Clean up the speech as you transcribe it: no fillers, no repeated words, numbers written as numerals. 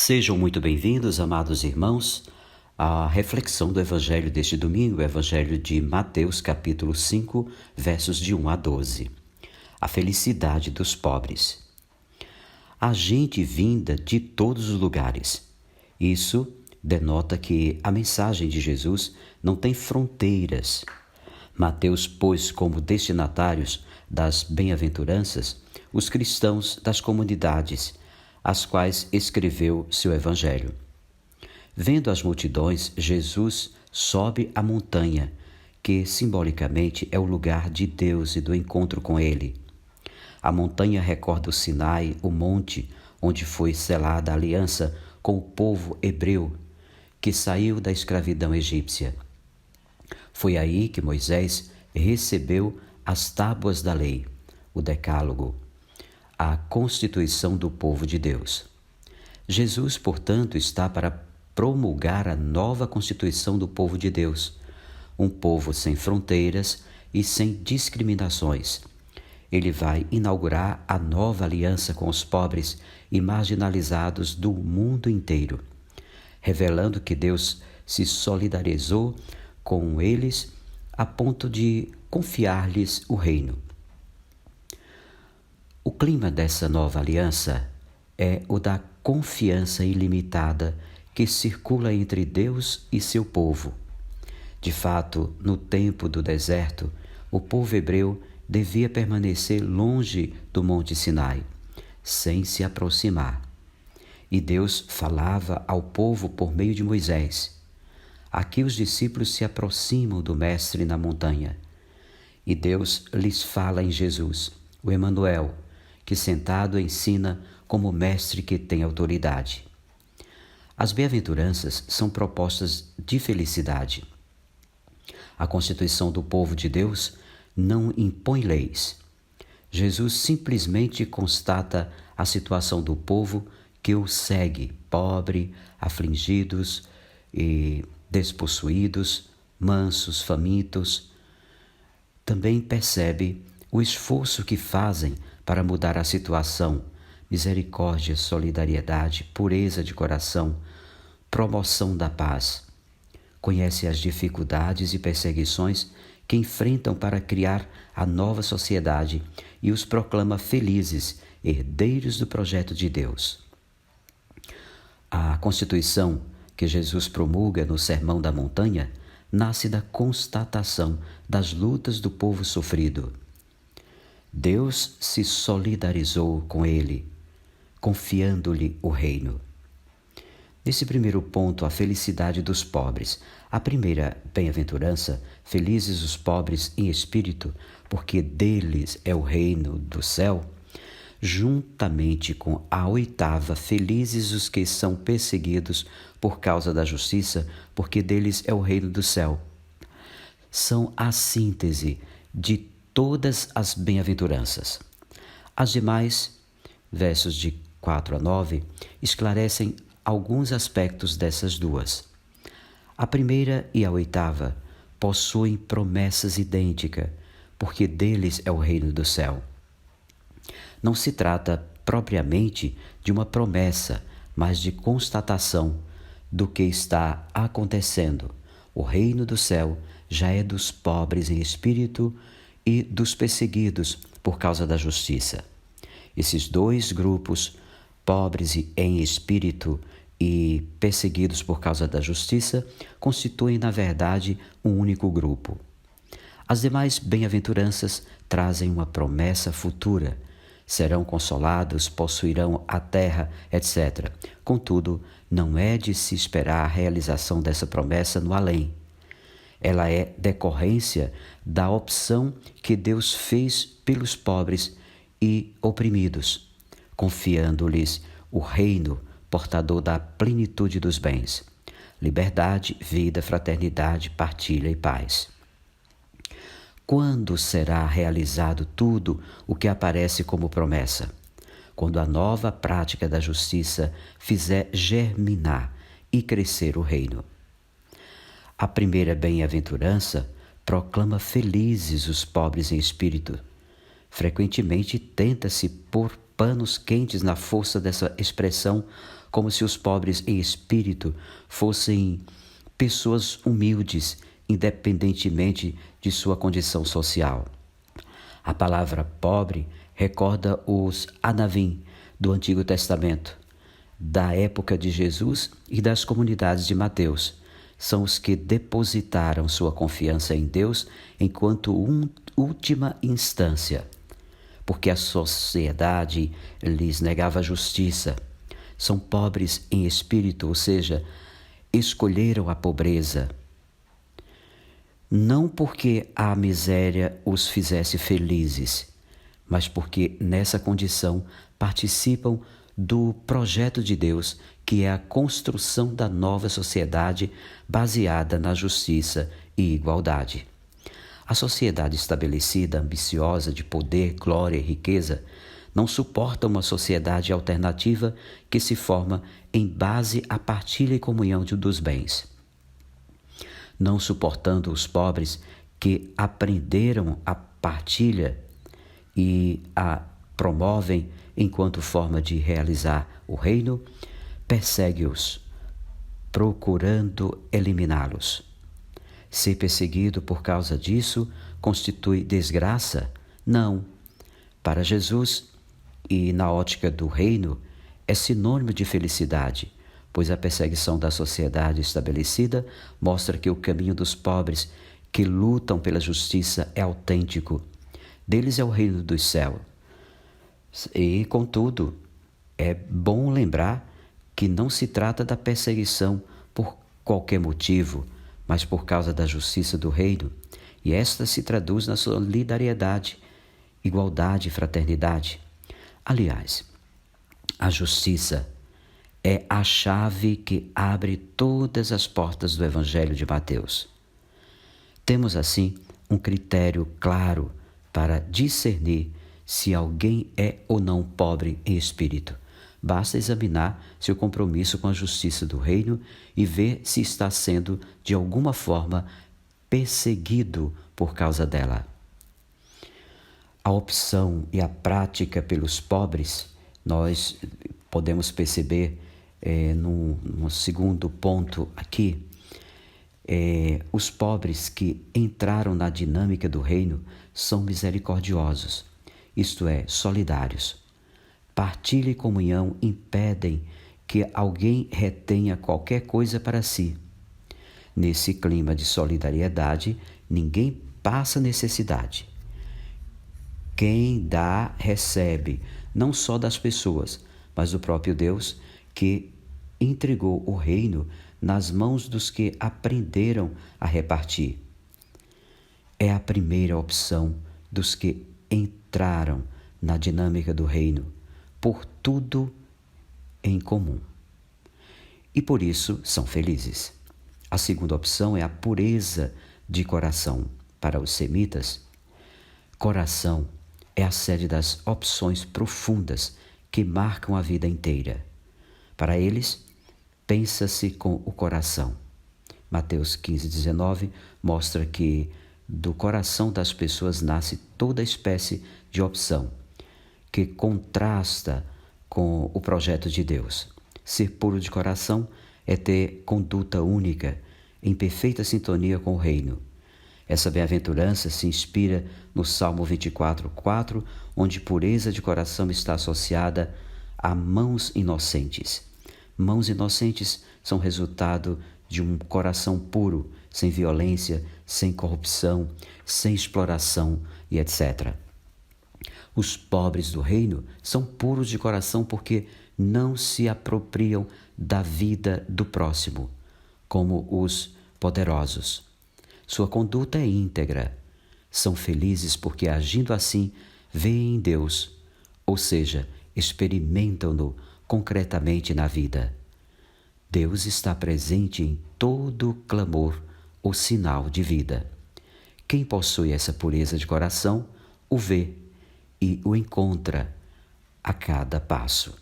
Sejam muito bem-vindos, amados irmãos, à reflexão do Evangelho deste domingo, o Evangelho de Mateus, capítulo 5, versos de 1 a 12. A felicidade dos pobres. Há gente vinda de todos os lugares. Isso denota que a mensagem de Jesus não tem fronteiras. Mateus pôs como destinatários das bem-aventuranças os cristãos das comunidades, às quais escreveu seu Evangelho. Vendo as multidões, Jesus sobe a montanha, que simbolicamente é o lugar de Deus e do encontro com Ele. A montanha recorda o Sinai, o monte onde foi selada a aliança com o povo hebreu, que saiu da escravidão egípcia. Foi aí que Moisés recebeu as tábuas da lei, o Decálogo, a constituição do povo de Deus. Jesus, portanto, está para promulgar a nova constituição do povo de Deus, um povo sem fronteiras e sem discriminações. Ele vai inaugurar a nova aliança com os pobres e marginalizados do mundo inteiro, revelando que Deus se solidarizou com eles a ponto de confiar-lhes o reino. O clima dessa nova aliança é o da confiança ilimitada que circula entre Deus e seu povo. De fato, no tempo do deserto, o povo hebreu devia permanecer longe do Monte Sinai, sem se aproximar. E Deus falava ao povo por meio de Moisés. Aqui os discípulos se aproximam do Mestre na montanha. E Deus lhes fala em Jesus, o Emanuel, que sentado ensina como mestre que tem autoridade. As bem-aventuranças são propostas de felicidade. A constituição do povo de Deus não impõe leis. Jesus simplesmente constata a situação do povo que o segue, pobre, afligidos e despossuídos, mansos, famintos. Também percebe o esforço que fazem para mudar a situação, misericórdia, solidariedade, pureza de coração, promoção da paz. Conhece as dificuldades e perseguições que enfrentam para criar a nova sociedade e os proclama felizes, herdeiros do projeto de Deus. A Constituição que Jesus promulga no Sermão da Montanha nasce da constatação das lutas do povo sofrido. Deus se solidarizou com ele, confiando-lhe o reino. Nesse primeiro ponto, a felicidade dos pobres. A primeira bem-aventurança, felizes os pobres em espírito, porque deles é o reino do céu, juntamente com a oitava, felizes os que são perseguidos por causa da justiça, porque deles é o reino do céu. São a síntese de todas as bem-aventuranças. As demais, versos de 4 a 9, esclarecem alguns aspectos dessas duas. A primeira e a oitava possuem promessas idênticas, porque deles é o reino do céu. Não se trata propriamente de uma promessa, mas de constatação do que está acontecendo. O reino do céu já é dos pobres em espírito e dos perseguidos por causa da justiça. Esses dois grupos, pobres em espírito e perseguidos por causa da justiça, constituem, na verdade, um único grupo. As demais bem-aventuranças trazem uma promessa futura. Serão consolados, possuirão a terra, etc. Contudo, não é de se esperar a realização dessa promessa no além. Ela é decorrência da opção que Deus fez pelos pobres e oprimidos, confiando-lhes o reino portador da plenitude dos bens, liberdade, vida, fraternidade, partilha e paz. Quando será realizado tudo o que aparece como promessa? Quando a nova prática da justiça fizer germinar e crescer o reino. A primeira bem-aventurança proclama felizes os pobres em espírito. Frequentemente tenta-se pôr panos quentes na força dessa expressão como se os pobres em espírito fossem pessoas humildes, independentemente de sua condição social. A palavra pobre recorda os Anavim do Antigo Testamento, da época de Jesus e das comunidades de Mateus. São os que depositaram sua confiança em Deus enquanto última instância, porque a sociedade lhes negava justiça. São pobres em espírito, ou seja, escolheram a pobreza. Não porque a miséria os fizesse felizes, mas porque nessa condição participam do projeto de Deus, que é a construção da nova sociedade baseada na justiça e igualdade. A sociedade estabelecida, ambiciosa de poder, glória e riqueza, não suporta uma sociedade alternativa que se forma em base à partilha e comunhão dos bens. Não suportando os pobres que aprenderam a partilha e a promovem enquanto forma de realizar o reino, persegue-os, procurando eliminá-los. Ser perseguido por causa disso constitui desgraça? Não. Para Jesus e na ótica do reino, é sinônimo de felicidade, pois a perseguição da sociedade estabelecida mostra que o caminho dos pobres que lutam pela justiça é autêntico. Deles é o reino dos céus. E, contudo, é bom lembrar que não se trata da perseguição por qualquer motivo, mas por causa da justiça do reino, e esta se traduz na solidariedade, igualdade e fraternidade. Aliás, a justiça é a chave que abre todas as portas do Evangelho de Mateus. Temos, assim, um critério claro para discernir se alguém é ou não pobre em espírito. Basta examinar seu compromisso com a justiça do reino e ver se está sendo, de alguma forma, perseguido por causa dela. A opção e a prática pelos pobres, nós podemos perceber no segundo ponto aqui, os pobres que entraram na dinâmica do reino são misericordiosos, isto é, solidários. Partilha e comunhão impedem que alguém retenha qualquer coisa para si. Nesse clima de solidariedade, ninguém passa necessidade. Quem dá, recebe, não só das pessoas, mas do próprio Deus, que entregou o reino nas mãos dos que aprenderam a repartir. É a primeira opção dos que entraram na dinâmica do reino, por tudo em comum. E por isso são felizes. A segunda opção é a pureza de coração. Para os semitas, coração é a sede das opções profundas que marcam a vida inteira. Para eles, pensa-se com o coração. Mateus 15:19 mostra que do coração das pessoas nasce toda espécie de opção, que contrasta com o projeto de Deus. Ser puro de coração é ter conduta única, em perfeita sintonia com o reino. Essa bem-aventurança se inspira no Salmo 24:4, onde pureza de coração está associada a mãos inocentes. Mãos inocentes são resultado de um coração puro, sem violência, sem corrupção, sem exploração e etc. Os pobres do reino são puros de coração porque não se apropriam da vida do próximo, como os poderosos. Sua conduta é íntegra. São felizes porque, agindo assim, veem Deus, ou seja, experimentam-no concretamente na vida. Deus está presente em todo clamor ou sinal de vida. Quem possui essa pureza de coração o vê e o encontra a cada passo.